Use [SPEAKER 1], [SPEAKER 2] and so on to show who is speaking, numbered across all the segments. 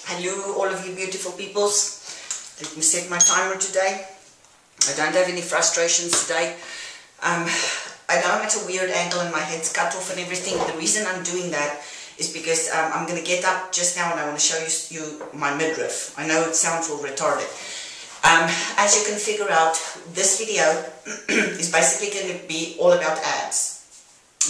[SPEAKER 1] Hello all of you beautiful peoples. Let me set my timer today. I don't have any frustrations today. I know I'm at a weird angle and my head's cut off and everything. The reason I'm doing that is because I'm going to get up just now and I want to show you my midriff. I know it sounds all retarded. As you can figure out, this video is basically going to be all about abs.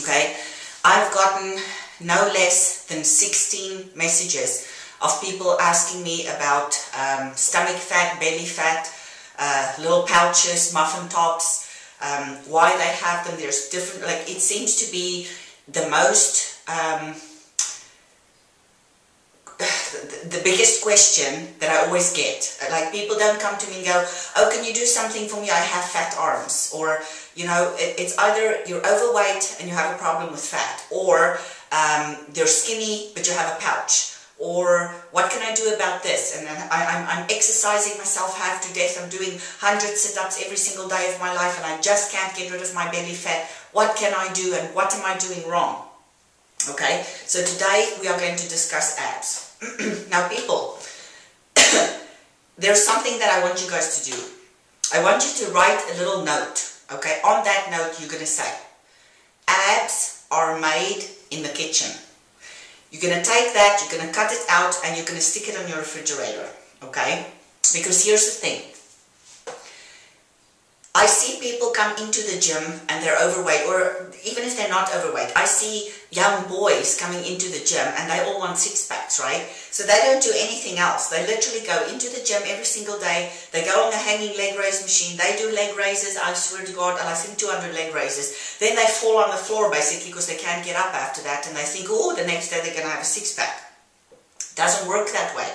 [SPEAKER 1] Okay? I've gotten no less than 16 messages of people asking me about stomach fat, belly fat, little pouches, muffin tops, why they have them. There's different, like, it seems to be the most, the biggest question that I always get. Like, people don't come to me and go, oh, can you do something for me? I have fat arms. Or, you know, it's either you're overweight and you have a problem with fat, or you're skinny but you have a pouch. Or what can I do about this? And I'm exercising myself half to death. I'm doing 100 sit-ups every single day of my life and I just can't get rid of my belly fat. What can I do and what am I doing wrong? Okay, so today we are going to discuss abs. Now people, there's something that I want you guys to do. I want you to write a little note. Okay, on that note you're going to say, abs are made in the kitchen. You're going to take that, you're going to cut it out, and you're going to stick it on your refrigerator, okay? Because here's the thing. I see people come into the gym and they're overweight, or even if they're not overweight, I see young boys coming into the gym and they all want six-packs, right? So they don't do anything else. They literally go into the gym every single day. They go on the hanging leg raise machine. They do leg raises, I swear to God, and I think 200 leg raises. Then they fall on the floor basically because they can't get up after that, and they think, oh, the next day they're going to have a six-pack. Doesn't work that way.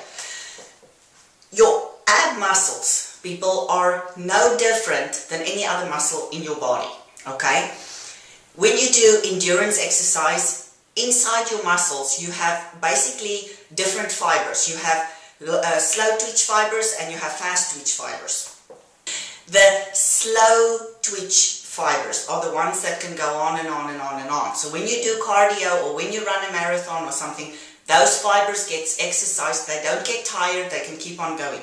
[SPEAKER 1] Your ab muscles, people, are no different than any other muscle in your body, okay? When you do endurance exercise, inside your muscles you have basically different fibers. You have slow twitch fibers and you have fast twitch fibers. The slow twitch fibers are the ones that can go on and on and on and on. So when you do cardio or when you run a marathon or something, those fibers get exercised, they don't get tired, they can keep on going.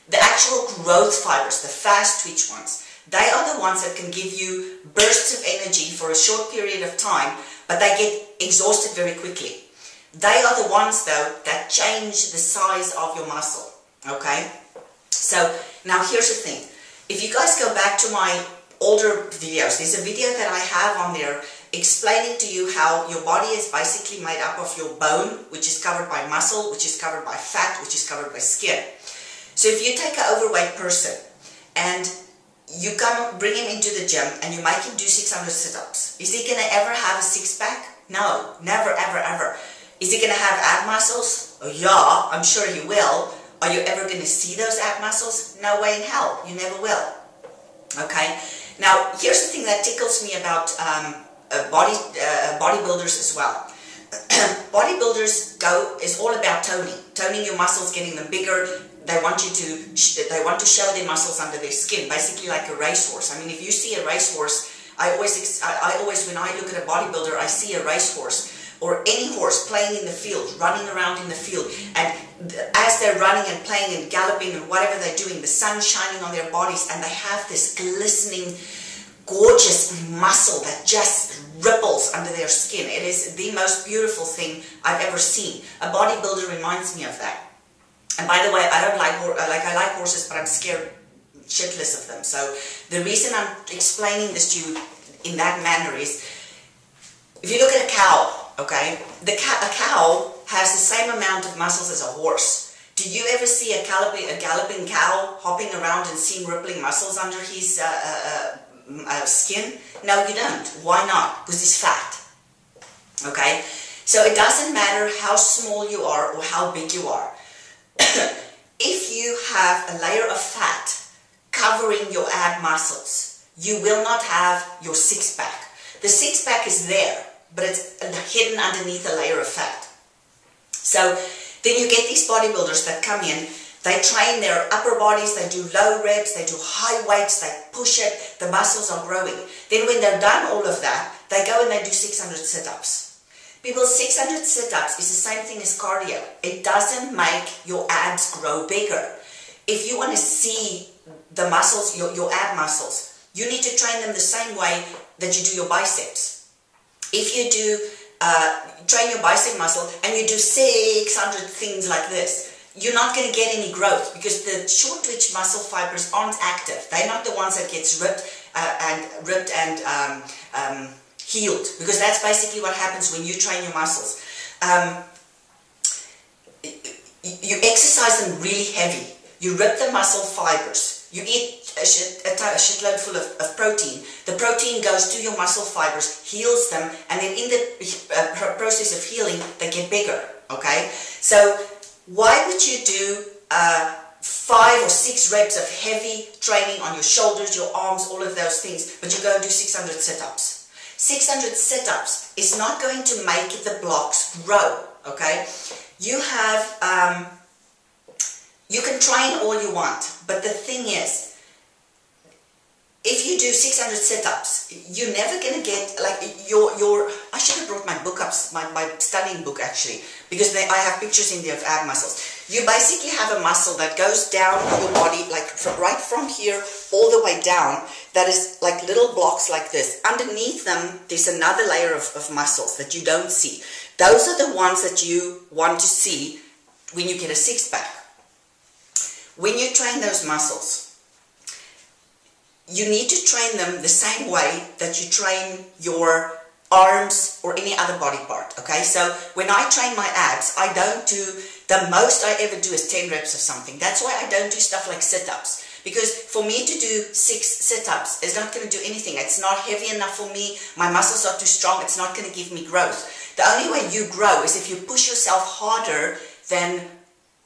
[SPEAKER 1] The actual growth fibers, the fast twitch ones, they are the ones that can give you bursts of energy for a short period of time, but they get exhausted very quickly. They are the ones, though, that change the size of your muscle, okay? So, now here's the thing. If you guys go back to my older videos, there's a video that I have on there explaining to you how your body is basically made up of your bone, which is covered by muscle, which is covered by fat, which is covered by skin. So if you take an overweight person and you bring him into the gym and you make him do 600 sit-ups, is he going to ever have a six-pack? No, never, ever, ever. Is he going to have ab muscles? Oh, yeah, I'm sure he will. Are you ever going to see those ab muscles? No way in hell, you never will. Okay, now here's the thing that tickles me about bodybuilders as well. Bodybuilders is all about toning your muscles, getting them bigger. They want to show their muscles under their skin, basically like a racehorse. I mean, if you see a racehorse, I always when I look at a bodybuilder, I see a racehorse or any horse playing in the field, running around in the field, and as they're running and playing and galloping and whatever they're doing, the sun's shining on their bodies, and they have this glistening, gorgeous muscle that just ripples under their skin. It is the most beautiful thing I've ever seen. A bodybuilder reminds me of that. And by the way, I don't I like horses, but I'm scared shitless of them. So the reason I'm explaining this to you in that manner is, if you look at a cow, okay, a cow has the same amount of muscles as a horse. Do you ever see a galloping cow hopping around and seeing rippling muscles under his skin? No, you don't. Why not? Because he's fat. Okay? So it doesn't matter how small you are or how big you are. If you have a layer of fat covering your ab muscles, you will not have your six-pack. The six-pack is there, but it's hidden underneath a layer of fat. So then you get these bodybuilders that come in, they train their upper bodies, they do low reps, they do high weights, they push it, the muscles are growing. Then when they're done all of that, they go and they do 600 sit-ups. People, 600 sit-ups is the same thing as cardio. It doesn't make your abs grow bigger. If you want to see the muscles, your ab muscles, you need to train them the same way that you do your biceps. If you do train your bicep muscle and you do 600 things like this, you're not going to get any growth because the short twitch muscle fibers aren't active. They're not the ones that gets ripped and healed, because that's basically what happens when you train your muscles. You exercise them really heavy. You rip the muscle fibers. You eat a shitload full of protein. The protein goes to your muscle fibers, heals them, and then in the process of healing, they get bigger, okay? So why would you do 5 or 6 reps of heavy training on your shoulders, your arms, all of those things, but you go and do 600 sit-ups? 600 sit-ups is not going to make the blocks grow, okay? You have, you can train all you want, but the thing is, if you do 600 sit-ups, you're never going to get, like, I should have brought my book up, my studying book actually, because I have pictures in there of ab muscles. You basically have a muscle that goes down your body, like right from here all the way down, that is like little blocks like this. Underneath them, there's another layer of muscles that you don't see. Those are the ones that you want to see when you get a six-pack. When you train those muscles, you need to train them the same way that you train your arms or any other body part, okay? So when I train my abs, I don't do, the most I ever do is 10 reps of something. That's why I don't do stuff like sit-ups. Because for me to do 6 sit-ups is not going to do anything. It's not heavy enough for me. My muscles are too strong. It's not going to give me growth. The only way you grow is if you push yourself harder than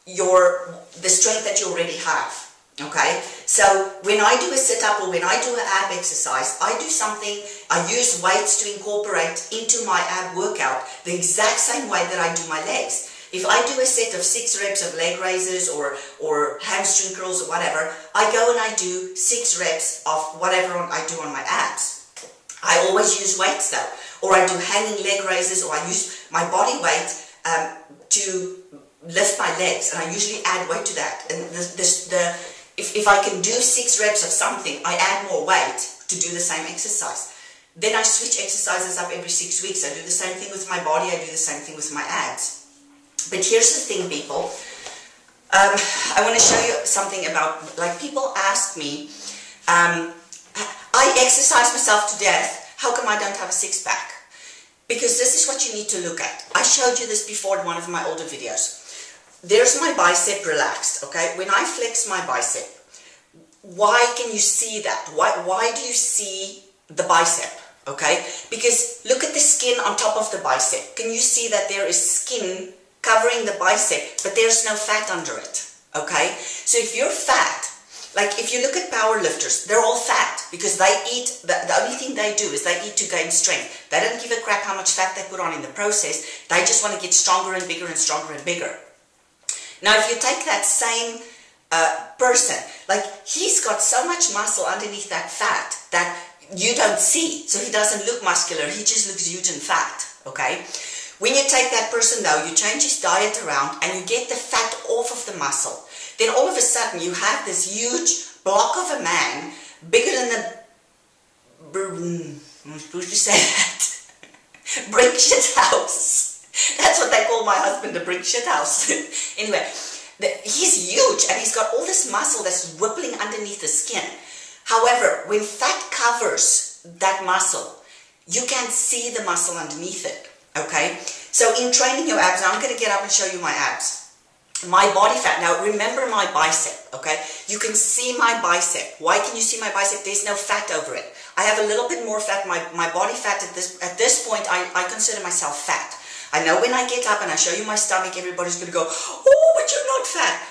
[SPEAKER 1] the strength that you already have. Okay, so when I do a sit-up or when I do an ab exercise, I do something, I use weights to incorporate into my ab workout the exact same way that I do my legs. If I do a set of 6 reps of leg raises or hamstring curls or whatever, I go and I do 6 reps of whatever I do on my abs. I always use weights though, or I do hanging leg raises, or I use my body weight to lift my legs, and I usually add weight to that. And if I can do 6 reps of something, I add more weight to do the same exercise. Then I switch exercises up every 6 weeks. I do the same thing with my body, I do the same thing with my abs. But here's the thing, people. I want to show you something about, like, people ask me, I exercise myself to death, how come I don't have a six-pack? Because this is what you need to look at. I showed you this before in one of my older videos. There's my bicep relaxed, okay? When I flex my bicep, why can you see that? Why do you see the bicep, okay? Because look at the skin on top of the bicep. Can you see that there is skin covering the bicep, but there's no fat under it, okay? So if you're fat, like if you look at power lifters, they're all fat because they eat, the only thing they do is they eat to gain strength. They don't give a crap how much fat they put on in the process. They just want to get stronger and bigger and stronger and bigger. Now, if you take that same person, like he's got so much muscle underneath that fat that you don't see, so he doesn't look muscular, he just looks huge and fat, okay? When you take that person though, you change his diet around and you get the fat off of the muscle, then all of a sudden you have this huge block of a man, bigger than the, I'm supposed to say that, brick shit house. That's what they call my husband, the brick shit house. Anyway, he's huge and he's got all this muscle that's rippling underneath the skin. However, when fat covers that muscle, you can't see the muscle underneath it, okay? So in training your abs, now I'm going to get up and show you my abs. My body fat, now remember my bicep, okay? You can see my bicep. Why can you see my bicep? There's no fat over it. I have a little bit more fat. My body fat at this point, I consider myself fat. I know when I get up and I show you my stomach, everybody's going to go, oh, but you're not fat.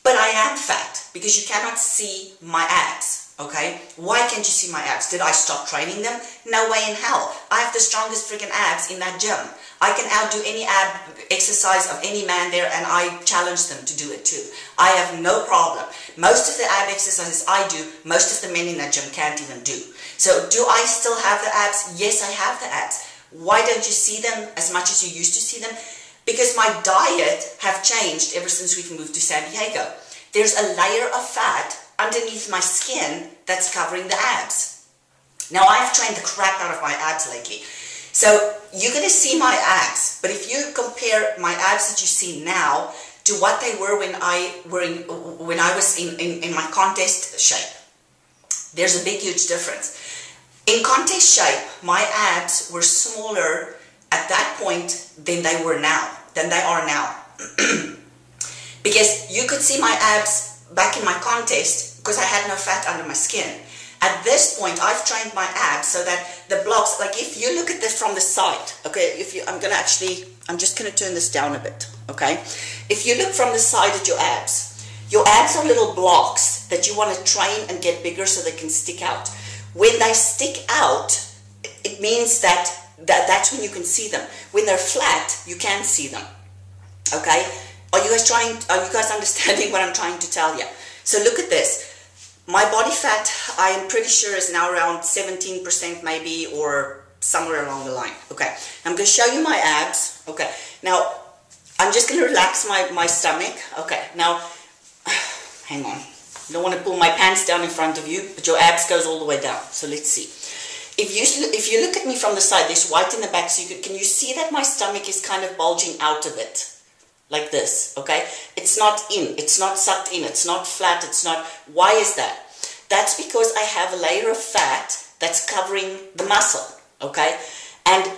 [SPEAKER 1] But I am fat because you cannot see my abs, okay? Why can't you see my abs? Did I stop training them? No way in hell. I have the strongest freaking abs in that gym. I can outdo any ab exercise of any man there, and I challenge them to do it too. I have no problem. Most of the ab exercises I do, most of the men in that gym can't even do. So do I still have the abs? Yes, I have the abs. Why don't you see them as much as you used to see them? Because my diet have changed ever since we've moved to San Diego. There's a layer of fat underneath my skin that's covering the abs. Now, I've trained the crap out of my abs lately. So you're going to see my abs, but if you compare my abs that you see now to what they were when I was in my contest shape, there's a big, huge difference. In contest shape, my abs were smaller at that point than they are now. Because you could see my abs back in my contest because I had no fat under my skin. At this point, I've trained my abs so that the blocks, like if you look at this from the side, okay, I'm just going to turn this down a bit, okay? If you look from the side at your abs are little blocks that you want to train and get bigger so they can stick out. When they stick out, it means that's when you can see them. When they're flat, you can't see them, okay? Are you guys understanding what I'm trying to tell you? So look at this. My body fat, I'm pretty sure, is now around 17% maybe, or somewhere along the line. Okay, I'm going to show you my abs. Okay, now I'm just going to relax my stomach. Okay, now, hang on. I don't want to pull my pants down in front of you, but your abs goes all the way down. So let's see. If you look at me from the side, there's white in the back, so can you see that my stomach is kind of bulging out a bit? Like this, okay? It's not in, it's not sucked in, it's not flat, it's not... Why is that? That's because I have a layer of fat that's covering the muscle, okay? And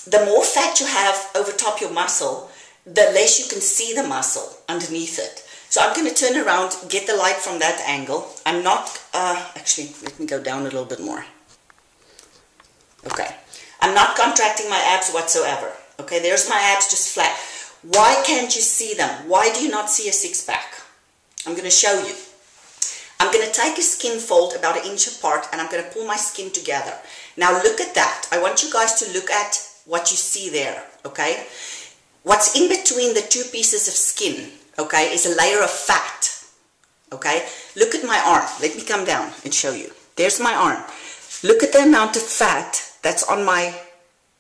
[SPEAKER 1] the more fat you have over top your muscle, the less you can see the muscle underneath it. So I'm going to turn around, get the light from that angle. I'm not... actually, let me go down a little bit more. Okay. I'm not contracting my abs whatsoever. Okay, there's my abs just flat. Why can't you see them? Why do you not see a six-pack? I'm going to show you. I'm going to take a skin fold about 1 inch apart and I'm going to pull my skin together. Now look at that. I want you guys to look at what you see there, okay? What's in between the two pieces of skin, okay, is a layer of fat, okay? Look at my arm. Let me come down and show you. There's my arm. Look at the amount of fat that's on my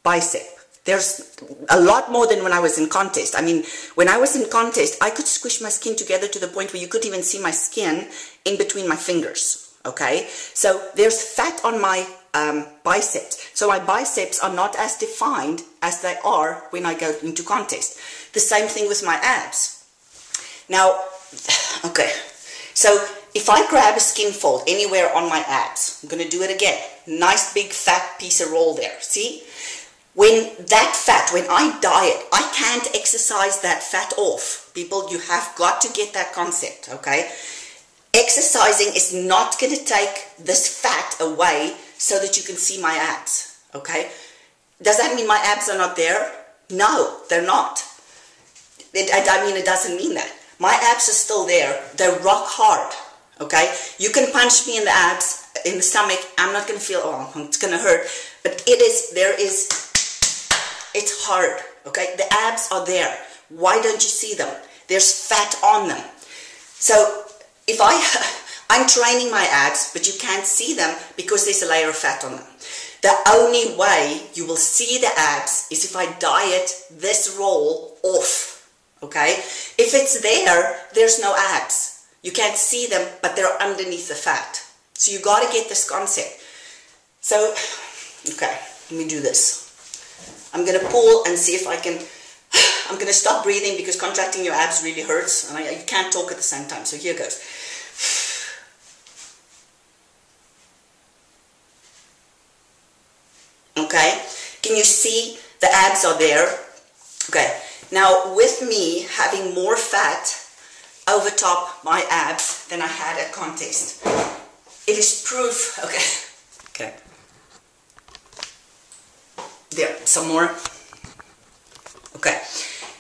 [SPEAKER 1] bicep. There's a lot more than when I was in contest. I mean, when I was in contest, I could squish my skin together to the point where you couldn't even see my skin in between my fingers, okay? So there's fat on my biceps. So my biceps are not as defined as they are when I go into contest. The same thing with my abs. Now, okay, so if I grab a skin fold anywhere on my abs, I'm going to do it again. Nice big fat piece of roll there, see? When that fat, when I diet, I can't exercise that fat off. People, you have got to get that concept, okay? Exercising is not going to take this fat away so that you can see my abs, okay? Does that mean my abs are not there? No, they're not. I mean, it doesn't mean that. My abs are still there. They're rock hard, okay? You can punch me in the abs, in the stomach. I'm not going to feel, oh, it's going to hurt. But it's hard, okay? The abs are there. Why don't you see them? There's fat on them. So if I'm training my abs, but you can't see them because there's a layer of fat on them. The only way you will see the abs is if I diet this roll off, okay? If it's there, there's no abs. You can't see them, but they're underneath the fat. So you got to get this concept. So, okay, let me do this. I'm going to pull and see if I can... I'm going to stop breathing because contracting your abs really hurts and you can't talk at the same time. So here goes. Okay, can you see the abs are there? Okay, now with me having more fat over top my abs than I had at contest, it is proof, okay, there, some more, okay,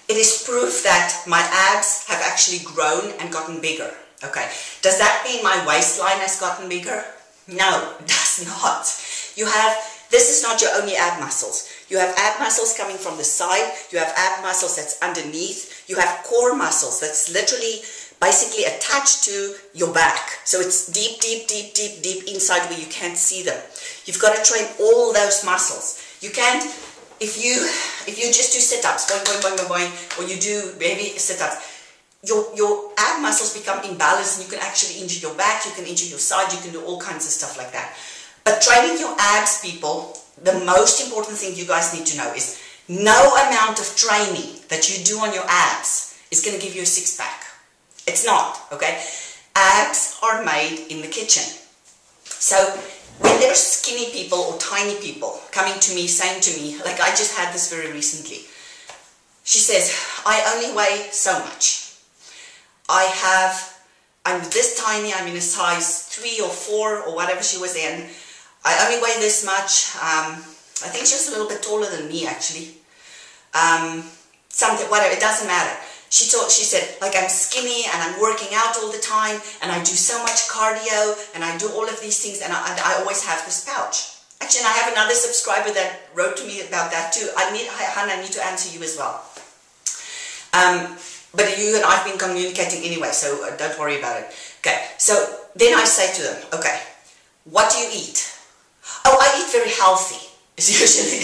[SPEAKER 1] it is proof that my abs have actually grown and gotten bigger, okay. Does that mean my waistline has gotten bigger? No, it does not. This is not your only ab muscles. You have ab muscles coming from the side, you have ab muscles that's underneath, you have core muscles that's literally basically attached to your back. So it's deep, deep, deep, deep, deep inside where you can't see them. You've got to train all those muscles. You can't if you just do sit-ups, boing, boing, boing, boing, boing, or you do maybe sit-ups, your ab muscles become imbalanced and you can actually injure your back, you can injure your side, you can do all kinds of stuff like that. But training your abs, people, the most important thing you guys need to know is no amount of training that you do on your abs is going to give you a six-pack. It's not, okay? Abs are made in the kitchen. So when there's skinny people or tiny people coming to me, saying to me, like I just had this very recently, she says, I only weigh so much. I'm this tiny, I'm in a size 3 or 4 or whatever she was in. I only weigh this much. I think she was a little bit taller than me actually. Something, whatever, it doesn't matter. She said, like I'm skinny and I'm working out all the time and I do so much cardio and I do all of these things and I always have this pouch. Actually, and I have another subscriber that wrote to me about that too. Hannah, I need to answer you as well. But you and I have been communicating anyway, so don't worry about it. Okay, so then I say to them, okay, what do you eat? Oh, I eat very healthy. Is usually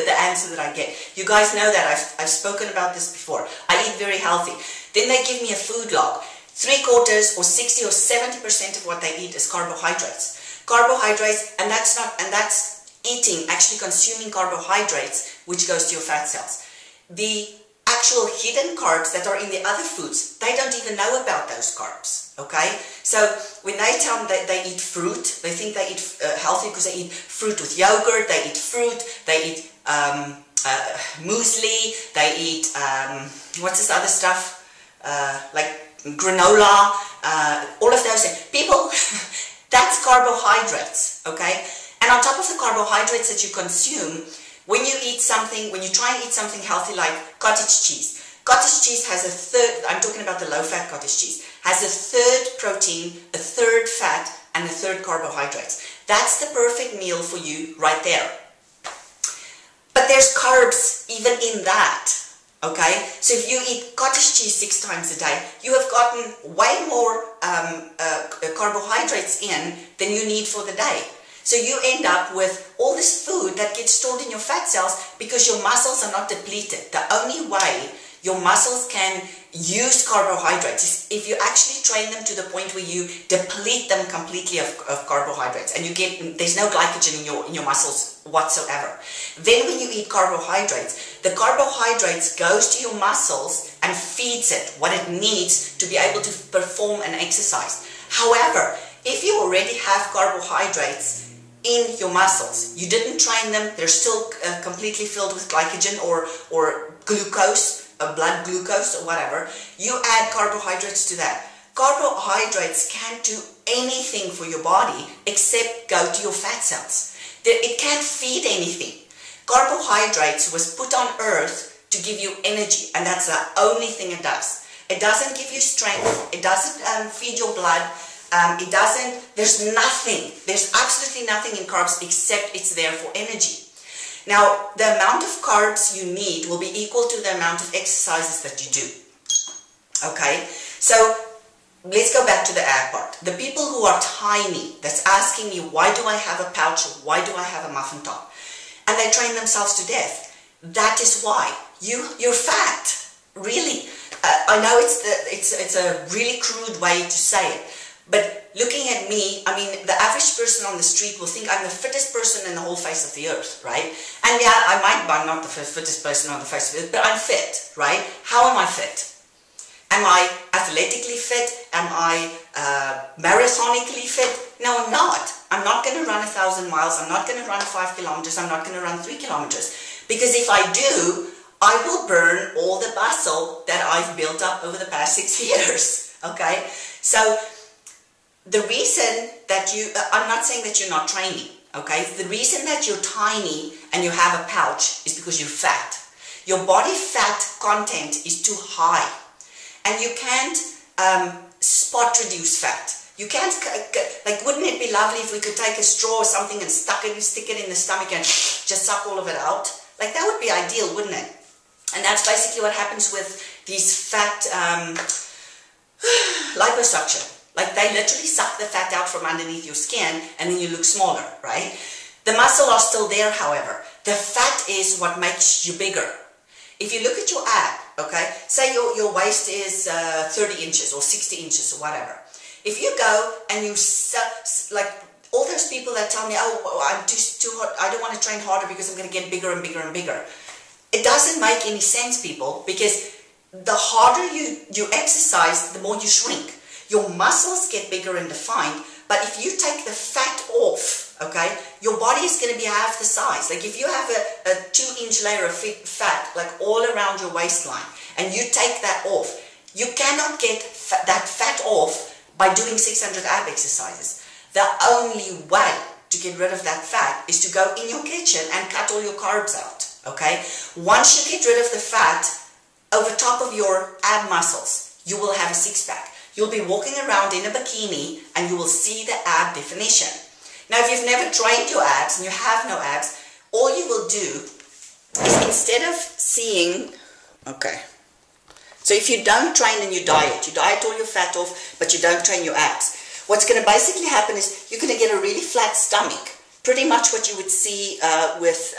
[SPEAKER 1] the answer that I get. You guys know that I've spoken about this before. I eat very healthy. Then they give me a food log. 3/4 or 60 or 70% of what they eat is carbohydrates. Carbohydrates, and that's eating, actually consuming carbohydrates, which goes to your fat cells. The actual hidden carbs that are in the other foods, they don't even know about those carbs, okay? So when they tell them that they eat fruit, they think they eat healthy because they eat fruit with yogurt, they eat fruit, they eat muesli, they eat, what's this other stuff, like granola, all of those things. People, that's carbohydrates, okay? And on top of the carbohydrates that you consume, when you eat something, when you try and eat something healthy like cottage cheese has a third, I'm talking about the low-fat cottage cheese, has a third protein, a third fat, and a third carbohydrates. That's the perfect meal for you right there. But there's carbs even in that, okay? So if you eat cottage cheese 6 times a day, you have gotten way more carbohydrates in than you need for the day. So you end up with all this food that gets stored in your fat cells because your muscles are not depleted. The only way your muscles can use carbohydrates is if you actually train them to the point where you deplete them completely of carbohydrates and there's no glycogen in your muscles whatsoever. Then when you eat carbohydrates, the carbohydrates goes to your muscles and feeds it what it needs to be able to perform an exercise. However, if you already have carbohydrates in your muscles, you didn't train them, they're still completely filled with glycogen or glucose, blood glucose or whatever, you add carbohydrates to that. Carbohydrates can't do anything for your body except go to your fat cells. It can't feed anything. Carbohydrates was put on earth to give you energy, and that's the only thing it does. It doesn't give you strength, it doesn't feed your blood, there's absolutely nothing in carbs except it's there for energy. Now, the amount of carbs you need will be equal to the amount of exercises that you do. Okay, so let's go back to the ab part. The people who are tiny, that's asking me, why do I have a pouch, why do I have a muffin top? And they train themselves to death. That is why. You're fat, really. I know it's a really crude way to say it. But looking at me, I mean, the average person on the street will think I'm the fittest person in the whole face of the earth, right? And yeah, I might be not the fittest person on the face of the earth, but I'm fit, right? How am I fit? Am I athletically fit? Am I marathonically fit? No, I'm not. I'm not going to run 1,000 miles. I'm not going to run 5 kilometers. I'm not going to run 3 kilometers. Because if I do, I will burn all the muscle that I've built up over the past 6 years, okay? So the reason that I'm not saying that you're not training, okay? The reason that you're tiny and you have a pouch is because you're fat. Your body fat content is too high. And you can't spot reduce fat. You can't, like, wouldn't it be lovely if we could take a straw or something and stick it in the stomach and just suck all of it out? Like, that would be ideal, wouldn't it? And that's basically what happens with these fat liposuction. Like, they literally suck the fat out from underneath your skin and then you look smaller, right? The muscle are still there, however. The fat is what makes you bigger. If you look at your ab, okay, say your waist is 30 inches or 60 inches or whatever. If you go and you, like all those people that tell me, oh, I'm just too hot, I don't want to train harder because I'm going to get bigger and bigger and bigger. It doesn't make any sense, people, because the harder you exercise, the more you shrink. Your muscles get bigger and defined, but if you take the fat off, okay, your body is going to be half the size. Like if you have a 2-inch layer of fat, like all around your waistline, and you take that off, you cannot get that fat off by doing 600 ab exercises. The only way to get rid of that fat is to go in your kitchen and cut all your carbs out. Okay, once you get rid of the fat over top of your ab muscles, you will have a six-pack. You'll be walking around in a bikini and you will see the ab definition. Now, if you've never trained your abs and you have no abs, all you will do is, instead of seeing, okay, so if you don't train and you diet all your fat off, but you don't train your abs, what's going to basically happen is you're going to get a really flat stomach. Pretty much what you would see with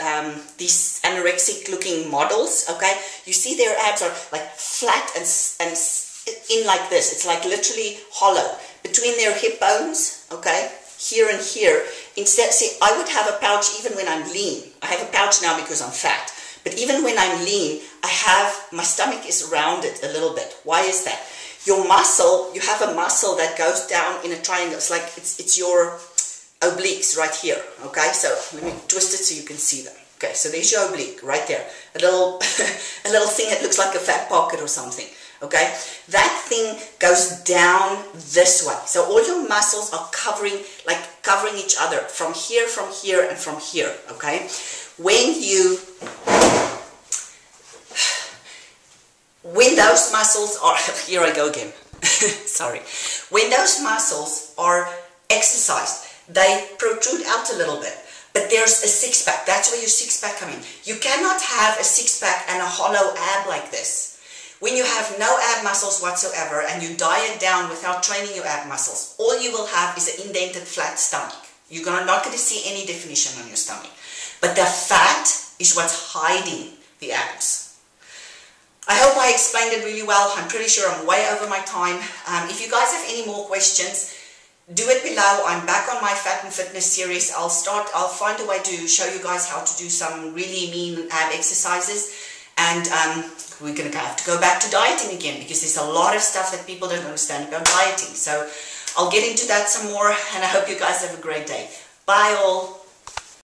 [SPEAKER 1] these anorexic looking models, okay? You see their abs are like flat and in like this. It's like literally hollow. Between their hip bones, okay? Here and here. Instead, see, I would have a pouch even when I'm lean. I have a pouch now because I'm fat. But even when I'm lean, my stomach is rounded a little bit. Why is that? Your muscle, you have a muscle that goes down in a triangle. It's like, it's your obliques right here, okay? So let me twist it so you can see them. Okay, so there's your oblique right there. A little a little thing that looks like a fat pocket or something, okay? That thing goes down this way. So all your muscles are covering each other from here, and from here, okay? When those muscles are, here I go again, sorry. When those muscles are exercised, they protrude out a little bit, but there's a six-pack. That's where your six-pack comes in. You cannot have a six-pack and a hollow ab like this. When you have no ab muscles whatsoever and you diet down without training your ab muscles, all you will have is an indented flat stomach. You're not going to see any definition on your stomach. But the fat is what's hiding the abs. I hope I explained it really well. I'm pretty sure I'm way over my time. If you guys have any more questions, do it below. I'm back on my Fat and Fitness series. I'll find a way to show you guys how to do some really mean ab exercises. And we're going to have to go back to dieting again because there's a lot of stuff that people don't understand about dieting. So I'll get into that some more, and I hope you guys have a great day. Bye all.